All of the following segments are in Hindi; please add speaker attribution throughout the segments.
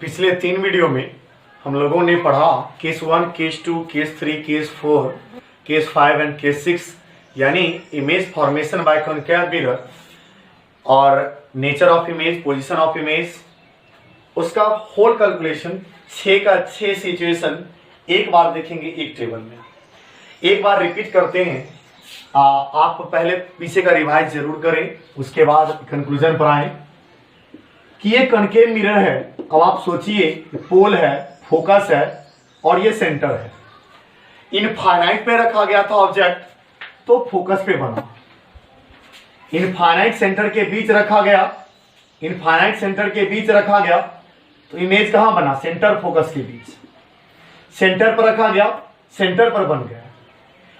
Speaker 1: पिछले 3 वीडियो में हम लोगों ने पढ़ा case 1, case 2, case 3, case 4, case 5 and case 6 यानी image formation by concave mirror और nature of image, position of image, उसका होल कैलकुलेशन 6 का 6 सिचुएशन एक बार देखेंगे एक टेबल में। एक बार रिपीट करते हैं। आप पहले पीछे का रिवाइज जरूर करें, उसके बाद कंक्लूजन पर आए कि ये कॉन्केव मिरर है। अब आप सोचिए पोल है, फोकस है और ये सेंटर है। इनफाइनाइट पे रखा गया था ऑब्जेक्ट तो फोकस पे बना। इनफाइनाइट सेंटर के बीच रखा गया, इनफाइनाइट सेंटर के बीच रखा गया तो इमेज कहां बना? सेंटर फोकस के बीच। सेंटर पर रखा गया, सेंटर पर बन गया।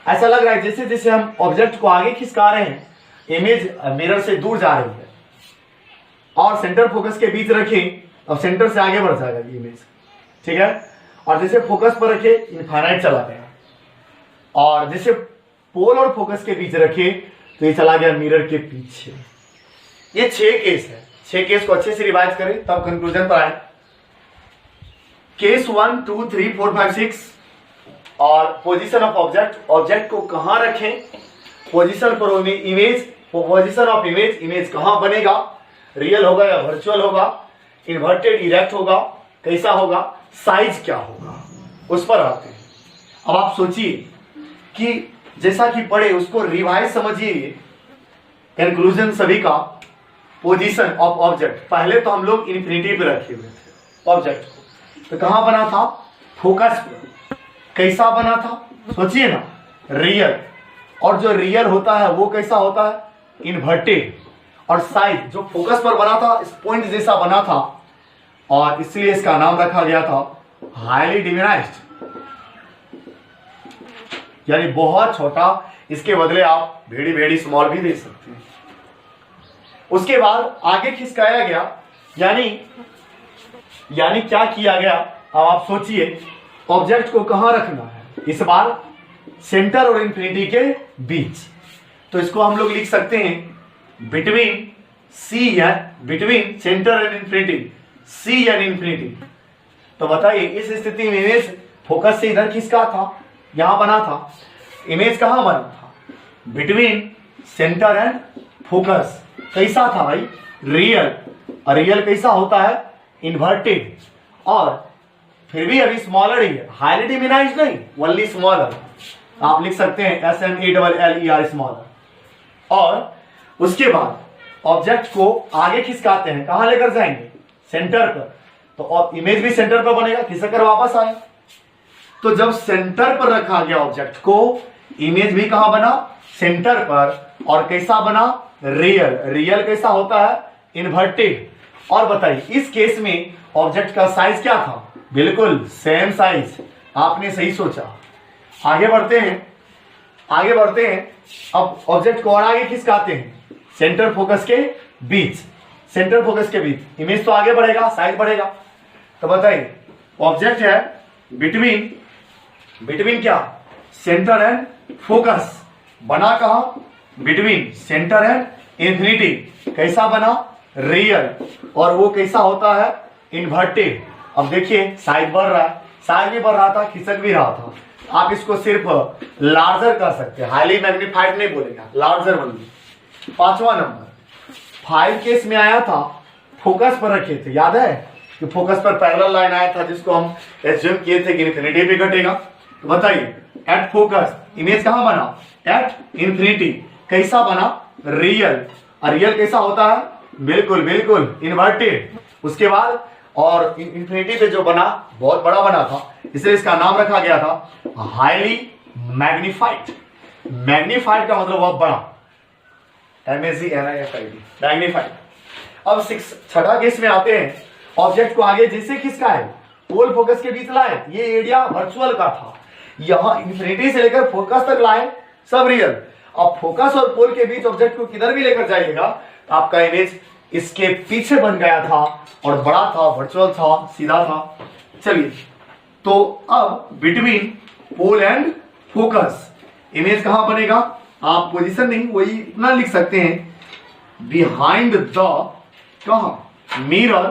Speaker 1: ऐसा लग रहा है जैसे जैसे हम ऑब्जेक्ट को आगे खिसका रहे हैं, इमेज मिरर से दूर जा रही है और सेंटर फोकस के बीच रखें और सेंटर से आगे बढ़ जाएगा इमेज, ठीक है। और जैसे फोकस पर रखे इनफाइनाइट चला गया और जैसे पोल और फोकस के बीच रखे तो ये चला गया मिरर के पीछे। ये 6 केस है। 6 केस को अच्छे से रिवाइज करें तब कंक्लूजन पर आए। केस 1, 2, 3, 4, 5, 6 और पोजीशन ऑफ ऑब्जेक्ट, ऑब्जेक्ट को कहां रखें, पोजीशन पर image, position of image, image कहां बनेगा, रियल होगा या वर्चुअल होगा, इन्वर्टेड इरेक्ट होगा, कैसा होगा, साइज क्या होगा, उस पर आते हैं। अब आप सोचिए कि जैसा कि पढ़े उसको रिवाइज समझिए। कंक्लूजन सभी का पोजीशन ऑफ ऑब्जेक्ट, पहले तो हम लोग इन्फिनिटी पे रखे हुए थे ऑब्जेक्ट को, तो कहां बना था? फोकस पे। कैसा बना था? सोचिए ना, रियल। और जो रियल होता है वो कैसा होता है? इन्वर्टेड। और साइज जो फोकस पर बना था इस पॉइंट जैसा बना था और इसलिए इसका नाम रखा गया था हाईली डिमिनाइज्ड, यानी बहुत छोटा। इसके बदले आप वेरी वेरी स्मॉल भी दे सकते हैं। उसके बाद आगे खिसकाया गया, यानी क्या किया गया? अब आप सोचिए ऑब्जेक्ट को कहां रखना है, इस बार सेंटर और इंफिनिटी के बीच। तो इसको हम लोग लिख सकते हैं बिटवीन सी या between centre and infinity, c and infinity. तो बताइए इस स्थिति में इमेज फोकस से इधर खिसका था, यहां बना था। इमेज कहां बना था? Between centre and focus. कैसा था भाई? रियल। और रियल कैसा होता है? इन्वर्टेड। और फिर भी अभी स्मॉलर ही है, हाईली डिमिनाइज्ड नहीं, ओनली स्मॉलर। आप लिख सकते हैं SMALLER, स्मॉलर। और उसके बाद ऑब्जेक्ट को आगे खिसकाते हैं, कहां लेकर जाएंगे? सेंटर पर। तो इमेज भी सेंटर पर बनेगा, खिसक कर वापस आए। तो जब सेंटर पर रखा गया ऑब्जेक्ट को, इमेज भी कहां बना? सेंटर पर। और कैसा बना? रियल। रियल कैसा होता है? इन्वर्टेड। और बताइए इस केस में ऑब्जेक्ट का साइज क्या था? बिल्कुल सेम साइज। आपने सही सोचा। आगे बढ़ते हैं, आगे बढ़ते हैं। अब ऑब्जेक्ट को और आगे खिसकाते हैं, सेंटर फोकस के बीच। सेंटर फोकस के बीच इमेज तो आगे बढ़ेगा, साइज बढ़ेगा। तो बताइए ऑब्जेक्ट है बिटवीन क्या? Centre and focus. बना कहां? Between centre and infinity. कैसा बना? रियल। और वो कैसा होता है? इन्वर्टेड। अब देखिए साइज बढ़ रहा है, साइज भी बढ़ रहा था, खिसक भी रहा था। आप इसको सिर्फ लार्जर कर सकते हैं, हाईली मैग्नीफाइड नहीं बोलेगा, लार्जर बोलिए। 5वां नंबर 5 केस में आया था, फोकस पर रखे थे। याद है कि फोकस पर पैरेलल लाइन आया था जिसको हम एज्यूम किए थे कि इन्फिनिटी पे घटेगा। तो बताइए एट फोकस इमेज कहां बना? At infinity. कैसा बना? रियल। और रियल कैसा होता है? बिल्कुल बिल्कुल इन्वर्टेड। उसके बाद और इंफिनिटी पे जो बना बहुत बड़ा बना था, इसलिए इसका नाम रखा गया था हाईली मैग्नीफाइड। मैग्नीफाइड का मतलब बहुत बड़ा, MAGNIFID, मैग्नीफाइड। अब 6ठा केस में आते हैं। ऑब्जेक्ट को आगे जैसे खिसकाए, पोल फोकस के बीच लाए, ये एरिया वर्चुअल का था, यहां इंफिनिटी से लेकर फोकस तक लाए, सब रियल। अब फोकस और पोल के बीच ऑब्जेक्ट को किधर भी लेकर जाइएगा तो आपका इमेज इसके पीछे बन गया था और बड़ा था, वर्चुअल था, सीधा था। चलिए तो अब between pole and focus image कहां बनेगा? आप पोजीशन नहीं, वही इतना लिख सकते हैं बिहाइंड द कहां? मिरर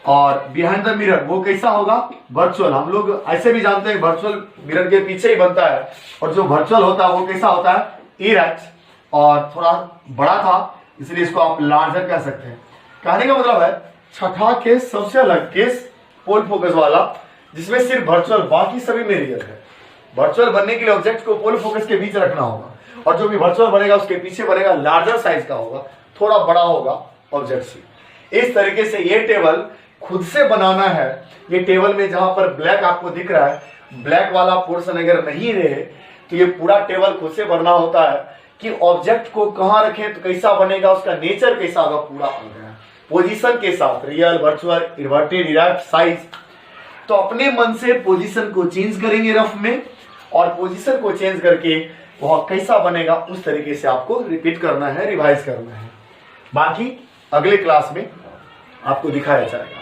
Speaker 1: और बिहाइंड द मिरर वो कैसा होगा, वर्चुअल। हम लोग ऐसे भी जानते हैं वर्चुअल मिरर के पीछे ही बनता है, और जो वर्चुअल होता है वो कैसा होता है, इरेक्ट और थोड़ा बड़ा था, इसलिए इसको आप लार्जर कह सकते हैं। कहने का मतलब है छठा केस सबसे अलग केस पोल फोकस वाला, जिसमें सिर्फ वर्चुअल, बाकी सभी में रियल है। वर्चुअल बनने के लिए ऑब्जेक्ट को पोल फोकस के बीच रखना होगा, और जो भी वर्चुअल बनेगा उसके पीछे बनेगा, लार्जर साइज का होगा, थोड़ा बड़ा होगा ऑब्जेक्ट से। इस तरीके से ये टेबल खुद से बनाना है। ये टेबल में जहां पर ब्लैक आपको दिख रहा है, ब्लैक वाला पोर्शन अगर नहीं रहे तो ये पूरा टेबल खुद से बनना होता है कि ऑब्जेक्ट को कहां रखें तो कैसा बनेगा, उसका नेचर कैसा होगा, पूरा पोजीशन के साथ, real, virtual, inverted, erect, size. तो अपने मन से पोजीशन को चेंज करेंगे रफ में, और पोजीशन को चेंज करके वह कैसा बनेगा उस तरीके से आपको रिपीट करना है, रिवाइज करना है। बाकी अगले क्लास में आपको दिखाया जाएगा।